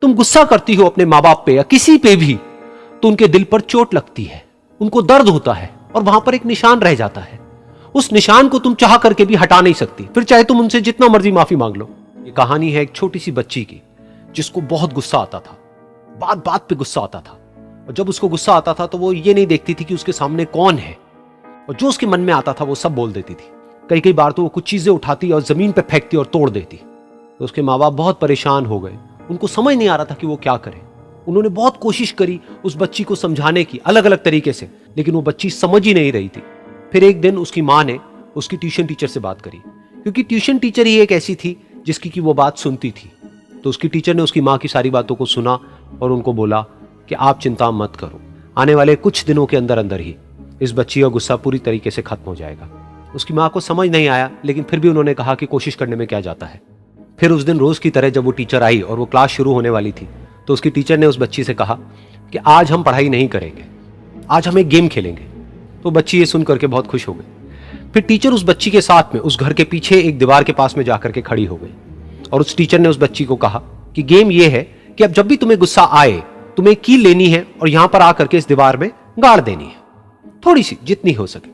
तुम गुस्सा करती हो अपने माँ बाप पे या किसी पे भी, तो उनके दिल पर चोट लगती है, उनको दर्द होता है और वहां पर एक निशान रह जाता है। उस निशान को तुम चाह करके भी हटा नहीं सकती, फिर चाहे तुम उनसे जितना मर्जी माफी मांग लो। ये कहानी है एक छोटी सी बच्ची की जिसको बहुत गुस्सा आता था, बात बात पे गुस्सा आता था। और जब उसको गुस्सा आता था तो वो ये नहीं देखती थी कि उसके सामने कौन है, और जो उसके मन में आता था वो सब बोल देती थी। कई कई बार तो वो कुछ चीजें उठाती और जमीन पे फेंकती और तोड़ देती। तो उसके माँ बाप बहुत परेशान हो गए, उनको समझ नहीं आ रहा था कि वो क्या करें। उन्होंने बहुत कोशिश करी उस बच्ची को समझाने की अलग अलग तरीके से, लेकिन वो बच्ची समझ ही नहीं रही थी। फिर एक दिन उसकी माँ ने उसकी ट्यूशन टीचर से बात करी, क्योंकि ट्यूशन टीचर ही एक ऐसी थी जिसकी की वो बात सुनती थी। तो उसकी टीचर ने उसकी माँ की सारी बातों को सुना और उनको बोला कि आप चिंता मत करो, आने वाले कुछ दिनों के अंदर अंदर ही इस बच्ची का गुस्सा पूरी तरीके से खत्म हो जाएगा। उसकी माँ को समझ नहीं आया, लेकिन फिर भी उन्होंने कहा कि कोशिश करने में क्या जाता है। फिर उस दिन रोज की तरह जब वो टीचर आई और वो क्लास शुरू होने वाली थी, तो उसकी टीचर ने उस बच्ची से कहा कि आज हम पढ़ाई नहीं करेंगे, आज हम एक गेम खेलेंगे। तो बच्ची ये सुन करके बहुत खुश हो गई। फिर टीचर उस बच्ची के साथ में उस घर के पीछे एक दीवार के पास में जाकर के खड़ी हो गई और उस टीचर ने उस बच्ची को कहा कि गेम ये है कि अब जब भी तुम्हें गुस्सा आए, तुम्हें कील लेनी है और यहां पर आकर के इस दीवार में गाड़ देनी है, थोड़ी सी, जितनी हो सके।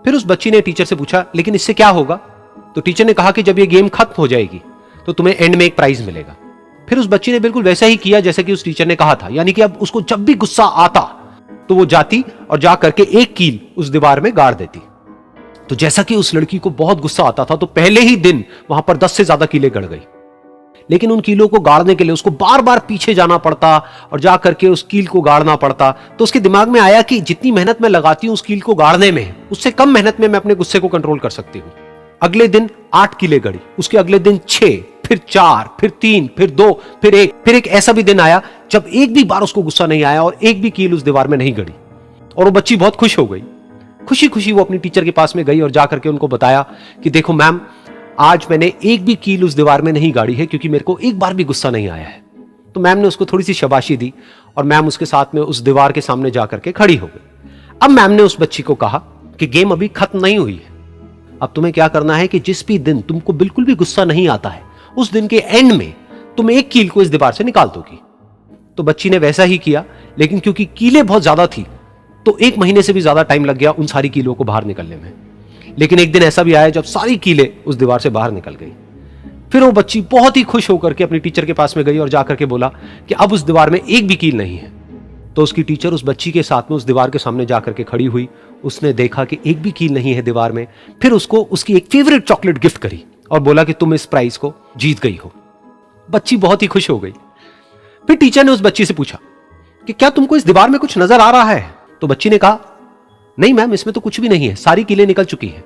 फिर उस बच्ची ने टीचर से पूछा लेकिन इससे क्या होगा? तो टीचर ने कहा कि जब ये गेम खत्म हो जाएगी तो तुम्हें एंड में एक प्राइज मिलेगा। फिर उस बच्ची ने बिल्कुल वैसा ही किया जैसे कि उस टीचर ने कहा था, यानी कि अब उसको जब भी गुस्सा आता तो वो जाती और जा करके एक कील उस दीवार में गाड़ देती। तो जैसा कि उस लड़की को बहुत गुस्सा आता था, तो पहले ही दिन वहां पर 10 से ज्यादा कीलें गड़ गई। लेकिन उन कीलों को गाड़ने के लिए उसको बार बार पीछे जाना पड़ता और जा करके उस कील को गाड़ना पड़ता। तो उसके दिमाग में आया कि जितनी मेहनत मैं लगाती हूं उस कील को गाड़ने में, उससे कम मेहनत में मैं अपने गुस्से को कंट्रोल कर सकती हूं। अगले दिन 8 कीलें गड़ी, उसके अगले दिन 6, फिर 4, फिर 3, फिर 2, फिर 1। फिर एक ऐसा भी दिन आया जब एक भी बार उसको गुस्सा नहीं आया और एक भी कील उस दीवार में नहीं गड़ी। और वो बच्ची बहुत खुश हो गई। खुशी खुशी वो अपनी टीचर के पास में गई और जाकर के उनको बताया कि देखो मैम, आज मैंने एक भी कील उस दीवार में नहीं गाड़ी है क्योंकि मेरे को एक बार भी गुस्सा नहीं आया है। तो मैम ने उसको थोड़ी सी शाबाशी दी और मैम उसके साथ में उस दीवार के सामने जाकर के खड़ी हो गई। अब मैम ने उस बच्ची को कहा कि गेम अभी खत्म नहीं हुई है, अब तुम्हें क्या करना है कि जिस भी दिन तुमको बिल्कुल भी गुस्सा नहीं आता है, उस दिन के एंड में तुम एक कील को इस दीवार से निकाल दोगी। तो बच्ची ने वैसा ही किया, लेकिन क्योंकि कीलें बहुत ज्यादा थी तो 1 महीने से भी ज्यादा टाइम लग गया उन सारी कीलों को बाहर निकलने में। लेकिन एक दिन ऐसा भी आया जब सारी कीलें उस दीवार से बाहर निकल गई। फिर वो बच्ची बहुत ही खुश होकर के अपनी टीचर के पास में गई और जाकर के बोला कि अब उस दीवार में एक भी कील नहीं है। तो उसकी टीचर उस बच्ची के साथ में उस दीवार के सामने जाकर के खड़ी हुई। उसने देखा कि एक भी कील नहीं है दीवार में। फिर उसको उसकी एक फेवरेट चॉकलेट गिफ्ट करी और बोला कि तुम इस प्राइज को जीत गई हो। बच्ची बहुत ही खुश हो गई। फिर टीचर ने उस बच्ची से पूछा कि क्या तुमको इस दीवार में कुछ नजर आ रहा है? तो बच्ची ने कहा नहीं मैम, इसमें तो कुछ भी नहीं है, सारी कीलें निकल चुकी हैं।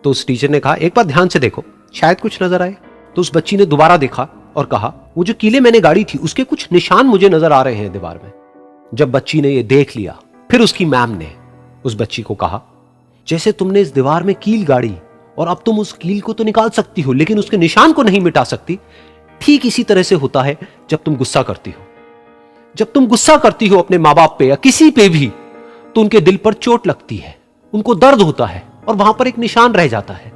तो उस टीचर ने कहा एक बार ध्यान से देखो, शायद कुछ नजर आए। तो उस बच्ची ने दोबारा देखा और कहा वो जो कीलें मैंने गाड़ी थी उसके कुछ निशान मुझे नजर आ रहे हैं दीवार में। जब बच्ची ने ये देख लिया, फिर उसकी मैम ने उस बच्ची को कहा जैसे तुमने इस दीवार में कील गाड़ी और अब तुम उस कील को तो निकाल सकती हो लेकिन उसके निशान को नहीं मिटा सकती, ठीक इसी तरह से होता है जब तुम गुस्सा करती हो। जब तुम गुस्सा करती हो अपने माँ बाप पे या किसी पे भी, तो उनके दिल पर चोट लगती है, उनको दर्द होता है और वहां पर एक निशान रह जाता है।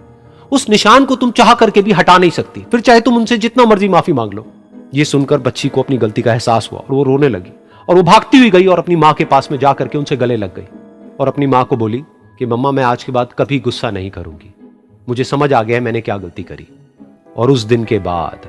उस निशान को तुम चाह करके भी हटा नहीं सकती, फिर चाहे तुम उनसे जितना मर्जी माफी मांग लो। ये सुनकर बच्ची को अपनी गलती का एहसास हुआ और वो रोने लगी और वो भागती हुई गई और अपनी माँ के पास में जाकर के उनसे गले लग गई और अपनी माँ को बोली कि मम्मा, मैं आज के बाद कभी गुस्सा नहीं करूंगी, मुझे समझ आ गया मैंने क्या गलती करी। और उस दिन के बाद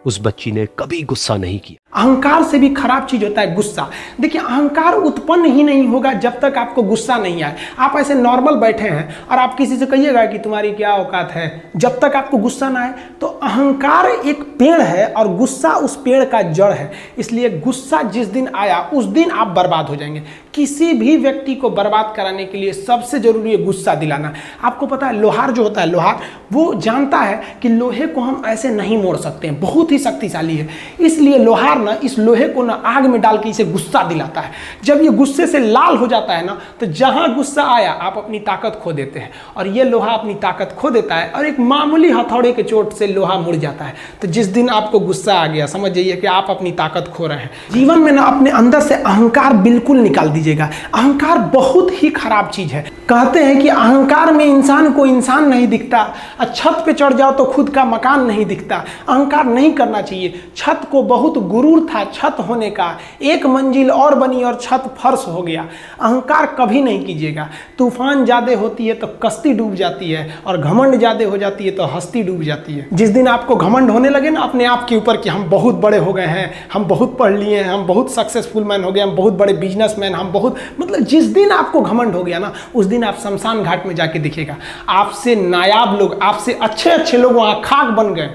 उस बच्ची ने कभी गुस्सा नहीं किया। अहंकार से भी खराब चीज होता है गुस्सा। देखिए, अहंकार उत्पन्न ही नहीं होगा जब तक आपको गुस्सा नहीं आए। आप ऐसे नॉर्मल बैठे हैं और आप किसी से कहिएगा कि तुम्हारी क्या औकात है, जब तक आपको गुस्सा ना आए। तो अहंकार एक पेड़ है और गुस्सा उस पेड़ का जड़ है। इसलिए गुस्सा जिस दिन आया उस दिन आप बर्बाद हो जाएंगे। किसी भी व्यक्ति को बर्बाद कराने के लिए सबसे जरूरी है गुस्सा दिलाना। आपको पता है, लोहार जो होता है, लोहार वो जानता है कि लोहे को हम ऐसे नहीं मोड़ सकते हैं, बहुत ही शक्तिशाली है। इसलिए लोहार ना इस लोहे को ना आग में डाल के इसे गुस्सा दिलाता है। जब ये गुस्से से लाल हो जाता है ना, तो जहां गुस्सा आया आप अपनी ताकत खो देते हैं और ये लोहा अपनी ताकत खो देता है और एक मामूली हथौड़े के चोट से लोहा मुड़ जाता है। तो जिस दिन आपको गुस्सा आ गया, समझ जाइए कि आप अपनी ताकत खो रहे हैं। जीवन में ना अपने अंदर से अहंकार बिल्कुल निकाल दीजिएगा। अहंकार बहुत ही खराब चीज है। कहते हैं कि अहंकार में इंसान को इंसान नहीं दिखता, छत पे चढ़ जाओ तो खुद का मकान नहीं दिखता। अहंकार नहीं करना चाहिए। छत को बहुत गुरु गुरूर था छत होने का, एक मंजिल और बनी और छत फर्श हो गया। अहंकार कभी नहीं कीजिएगा। तूफान ज्यादा होती है तो कश्ती डूब जाती है, और घमंड ज्यादा हो जाती है तो हस्ती डूब जाती है। जिस दिन आपको घमंड होने लगे ना अपने आप के ऊपर कि हम बहुत बड़े हो गए हैं, हम बहुत पढ़ लिए हैं, हम बहुत सक्सेसफुल मैन हो गए, हम बहुत बड़े बिजनेसमैन, हम बहुत, मतलब जिस दिन आपको घमंड हो गया ना, उस दिन आप शमशान घाट में जाके देखिएगा, आपसे नायाब लोग, आपसे अच्छे अच्छे लोग वहां खाक बन गए।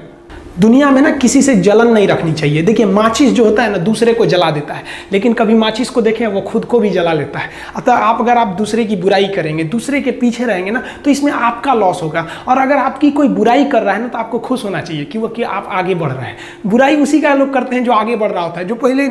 दुनिया में ना किसी से जलन नहीं रखनी चाहिए। देखिए माचिस जो होता है ना दूसरे को जला देता है, लेकिन कभी माचिस को देखें वो खुद को भी जला लेता है। अतः अगर आप दूसरे की बुराई करेंगे, दूसरे के पीछे रहेंगे ना, तो इसमें आपका लॉस होगा। और अगर आपकी कोई बुराई कर रहा है ना, तो आपको खुश होना चाहिए कि आप आगे बढ़ रहे हैं। बुराई उसी का लोग करते हैं जो आगे बढ़ रहा होता है, जो पहले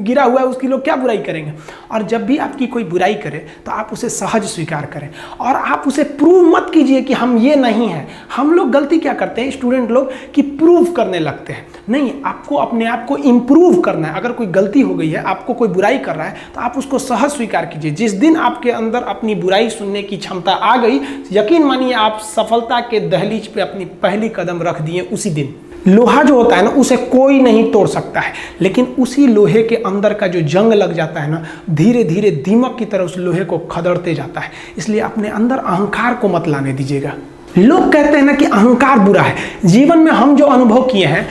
गिरा हुआ है उसकी लोग क्या बुराई करेंगे। और जब भी आपकी कोई बुराई करे तो आप उसे सहज स्वीकार करें, और आप उसे प्रूव मत कीजिए कि हम ये नहीं हैं। हम लोग गलती क्या करते हैं स्टूडेंट लोग, कि प्रूव करने लगते हैं। नहीं, आपको अपने आप को इंप्रूव करना है। अगर कोई गलती हो गई है, आपको कोई बुराई कर रहा है, तो आप उसको सहज स्वीकार कीजिए। जिस दिन आपके अंदर अपनी बुराई सुनने की क्षमता आ गई, यकीन मानिए आप सफलता के दहलीज पे अपनी पहली कदम रख दिए उसी दिन। लोहा जो होता है ना, उसे कोई नहीं तोड़ सकता है, लेकिन उसी लोहे के अंदर का जो जंग लग जाता है ना, धीरे धीरे दीमक की तरह उस लोहे को खदड़ते जाता है। इसलिए अपने अंदर अहंकार को मत लाने दीजिएगा। लोग कहते हैं ना कि अहंकार बुरा है। जीवन में हम जो अनुभव किए हैं